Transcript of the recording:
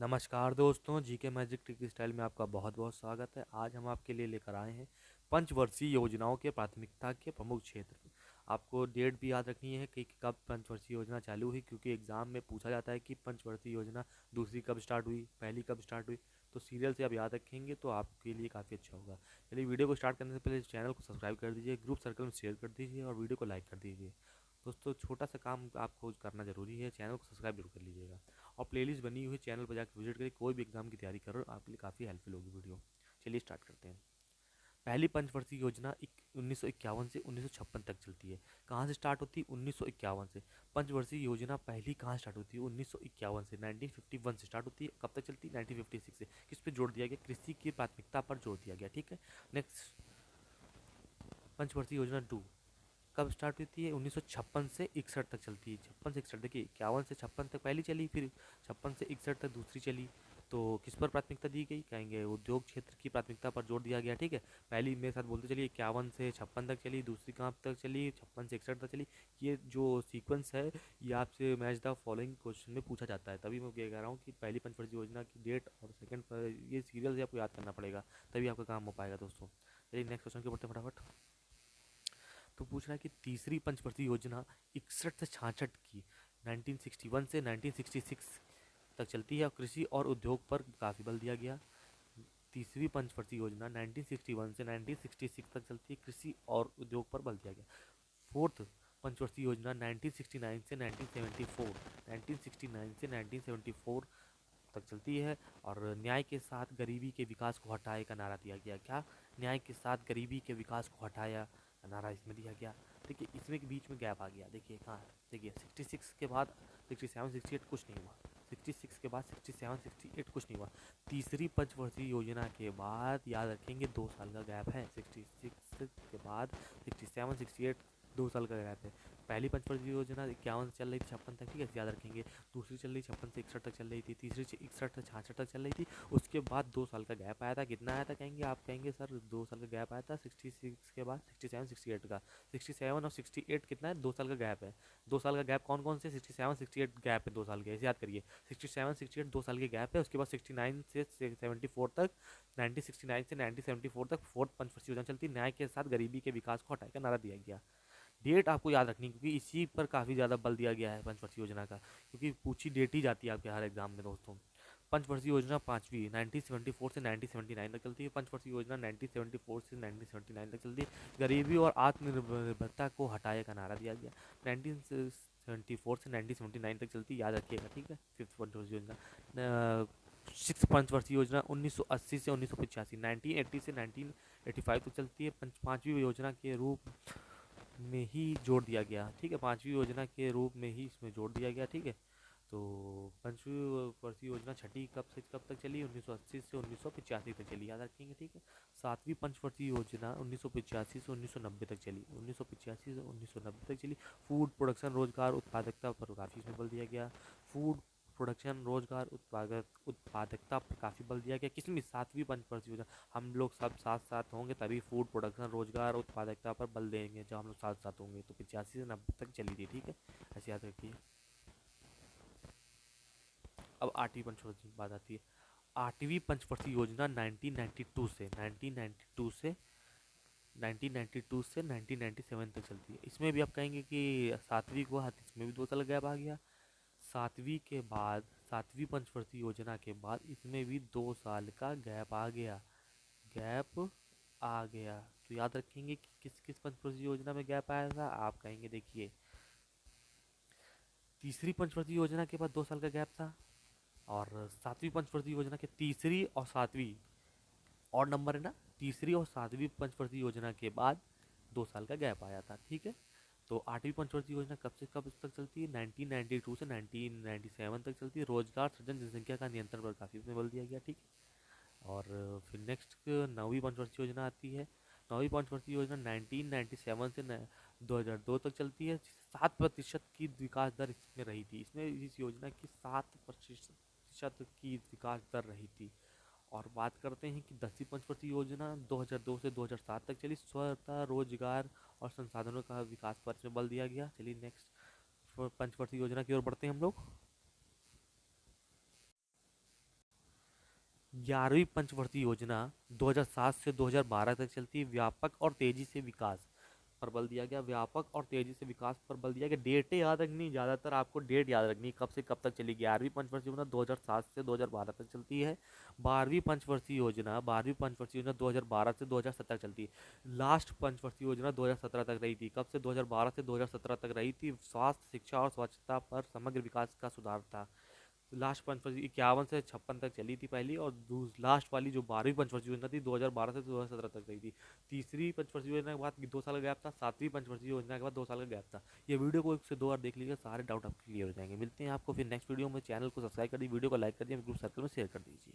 नमस्कार दोस्तों, GK magic trick style में आपका बहुत बहुत स्वागत है। आज हम आपके लिए लेकर आए हैं पंचवर्षीय योजनाओं के प्राथमिकता के प्रमुख क्षेत्र। आपको डेट भी याद रखनी है कि कब पंचवर्षीय योजना चालू हुई, क्योंकि एग्जाम में पूछा जाता है कि पंचवर्षीय योजना दूसरी कब स्टार्ट हुई, पहली कब स्टार्ट हुई। तो सीरियल से आप याद रखेंगे तो आपके लिए काफ़ी अच्छा होगा। चलिए, वीडियो को स्टार्ट करने से पहले चैनल को सब्सक्राइब कर दीजिए, ग्रुप सर्कल में शेयर कर दीजिए और वीडियो को लाइक कर दीजिए। दोस्तों, छोटा सा काम आपको करना जरूरी है, चैनल को सब्सक्राइब जरूर कर लीजिएगा और प्लेलिस्ट बनी हुई चैनल पर जाकर विजिट करिए। कोई भी एग्जाम की तैयारी करो, आपके लिए काफ़ी हेल्पफुल होगी वीडियो। चलिए स्टार्ट करते हैं। पहली पंचवर्षीय योजना 1951 से 1956 तक चलती है। कहाँ से स्टार्ट होती है? 1951 से। पंचवर्षीय योजना पहली कहाँ स्टार्ट होती है? 1951 से। 1951 से स्टार्ट होती है। कब तक चलती है? 1956 से। किस पे जोड़ दिया गया? कृषि की प्राथमिकता पर जोड़ दिया गया। ठीक है। नेक्स्ट, पंचवर्षीय योजना 2 कब स्टार्ट होती है? 1956 से 61 तक चलती है। 56 से 61, देखिए 51 से 56 तक पहली चली, फिर 56 से 61 तक दूसरी चली। तो किस पर प्राथमिकता दी गई? कहेंगे उद्योग क्षेत्र की प्राथमिकता पर जोर दिया गया। ठीक है। पहली मेरे साथ बोलते चलिए, 51 से 56 तक चली, दूसरी कहाँ तक चली? 56 से 61 तक चली। ये जो सीक्वेंस है, ये आपसे मैच द फॉलोइंग क्वेश्चन में पूछा जाता है। तभी मैं ये कह रहा हूँ कि पहली पंचवर्षीय योजना की डेट और सेकंड पर ये सीरियल से आपको याद करना पड़ेगा, तभी आपका काम हो पाएगा दोस्तों। चलिए नेक्स्ट क्वेश्चन के ऊपर फटाफट। तो पूछ रहा है कि तीसरी पंचवर्षीय योजना 61 से 66 की 1961 से 1966 तक चलती है और कृषि और उद्योग पर काफ़ी बल दिया गया। तीसरी पंचवर्षीय योजना 1961 से 1966 तक चलती है, कृषि और उद्योग पर बल दिया गया। फोर्थ पंचवर्षीय योजना 1969 से 1974, 1969 से 1974 तक चलती है और न्याय के साथ गरीबी के विकास को हटाए का नारा दिया गया। क्या? न्याय के साथ गरीबी के विकास को हटाया का नारा इसमें दिया गया। देखिए, इसमें के बीच में गैप आ गया। देखिए कहाँ है? देखिए 66 के बाद 67 68 कुछ नहीं हुआ। 66 के बाद 67 68 कुछ नहीं हुआ। तीसरी पंचवर्षीय योजना के बाद याद रखेंगे 2 साल का गैप है। 66 के बाद 67 68 2 साल का गैप है। पहली पंचवर्षीय योजना 51 से चल रही थी 56 तक, ठीक है, याद रखेंगे। दूसरी चल रही 56 से 61 तक चल रही थी। तीसरी 61 से 66 तक चल रही थी। उसके बाद 2 साल का गैप आया था। कितना आया था कहेंगे आप? कहेंगे सर 2 साल का गैप आया था 66 के बाद 67 68 का। 67 और 68 कितना है? 2 साल का गैप है। 2 साल का गैप कौन कौन से? 67 68 गैप है 2 साल के, ऐसे याद करिए। 67 68 2 साल के गैप है। उसके बाद 69 से 74 तक, 1969 से 1974 तक फोर्थ पंचवर्षीय योजना चलती। न्याय के साथ गरीबी के विकास को हटाकर नारा दिया गया। डेट आपको याद रखनी, क्योंकि इसी पर काफ़ी ज़्यादा बल दिया गया है पंचवर्षीय योजना का, क्योंकि पूछी डेट ही जाती है आपके हर एग्जाम में दोस्तों। पंचवर्षीय योजना पांचवी 1974 से 1979 तक चलती है। पंचवर्षीय योजना 1974 से 1979 तक चलती है। गरीबी और आत्मनिर्भरता को हटाए का नारा दिया गया। 1974 से 1979 तक चलती है, याद रखिएगा। ठीक है। फिफ्थ पंचवर्षीय योजना। सिक्स पंचवर्षीय योजना 1980 से 1985, 1980 से 1985 तक चलती है। पांचवी योजना के रूप में ही जोड़ दिया गया। ठीक है, पांचवी योजना के रूप में ही इसमें जोड़ दिया गया। ठीक है। तो पंचवी वर्षीय योजना छठी कब से कब तक चली? 1980 से 1985 तक चली, याद रखेंगे। ठीक है। सातवीं पंचवर्षीय योजना 1985 से 1990 तक चली। 1985 से 1990 तक चली। फूड प्रोडक्शन, रोजगार, उत्पादकता पर काफ़ी इसमें बल दिया गया। फूड प्रोडक्शन, रोजगार, उत्पादकता पर काफ़ी बल दिया गया। किसमें? सातवीं पंचवर्षीय योजना। हम लोग सब साथ साथ होंगे तभी फूड प्रोडक्शन, रोजगार, उत्पादकता पर बल देंगे। जब हम लोग साथ साथ होंगे तो 85 से 90 तक चली थी। ठीक है, ऐसे याद रखिए। अब आठवीं पंचवर्षीय की बात आती है। आठवीं पंचवर्षीय योजना 1992 से 1992 से 1992 से 1997 तक चलती है। इसमें भी आप कहेंगे कि सातवीं को हाथ, इसमें भी 2 साल गैप आ गया। सातवीं के बाद, सातवीं पंचवर्षीय योजना के बाद इसमें भी 2 साल का गैप आ गया। गैप आ गया। तो याद रखेंगे कि किस किस पंचवर्षीय योजना में गैप आया था। आप कहेंगे देखिए, तीसरी पंचवर्षीय योजना के बाद 2 साल का गैप था और सातवीं पंचवर्षीय योजना के तीसरी और सातवीं, और नंबर है ना, तीसरी और सातवीं पंचवर्षीय योजना के बाद 2 साल का गैप आया था। ठीक है। तो आठवीं पंचवर्षीय योजना कब से कब तक चलती है? 1992 से 1997 तक चलती है। रोजगार सृजन, जनसंख्या का नियंत्रण पर काफ़ी उसमें बल दिया गया। ठीक है। और फिर नेक्स्ट नौवीं पंचवर्षीय योजना आती है। नौवीं पंचवर्षीय योजना 1997 से 2002 तक चलती है। 7% की विकास दर इसमें रही थी। इसमें इस योजना की 7% की विकास दर रही थी। और बात करते हैं कि 10वीं पंचवर्षीय योजना 2002 से 2007 तक चली। स्वतः रोजगार और संसाधनों का विकास पर इसमें बल दिया गया। चलिए नेक्स्ट पंचवर्षीय योजना की ओर बढ़ते हैं हम लोग। 11वीं पंचवर्षीय योजना 2007 से 2012 तक चलती है। व्यापक और तेजी से विकास पर बल दिया गया, व्यापक और तेजी से विकास पर बल दिया गया। डेटें याद रखनी, ज़्यादातर आपको डेट याद रखनी है, कब से कब तक चली। 11वीं पंचवर्षीय योजना 2007 से 2012 तक चलती है। 12वीं पंचवर्षीय योजना 2012 से 2017 चलती है। लास्ट पंचवर्षीय योजना 2017 तक रही थी। कब से? 2012 से 2017 तक रही थी। स्वास्थ्य, शिक्षा और स्वच्छता पर समग्र विकास का सुधार था। लास्ट पंचवर्षीय 51 से 56 तक चली थी पहली, और लास्ट वाली जो 12वीं पंचवर्षीय योजना थी 2012 से 2017 तक रही थी। तीसरी पंचवर्षीय योजना के बाद 2 साल का गैप था। 7वीं पंचवर्षीय योजना के बाद 2 साल का गैप था। ये वीडियो को 1 से 2 बार देख लीजिए, सारे डाउट आपके क्लियर हो जाएंगे। मिलते हैं आपको फिर नेक्स्ट वीडियो में। चैनल को सब्सक्राइब कर दीजिए, वीडियो को लाइक कर दीजिए, ग्रुप सर्कल में शेयर कर दीजिए।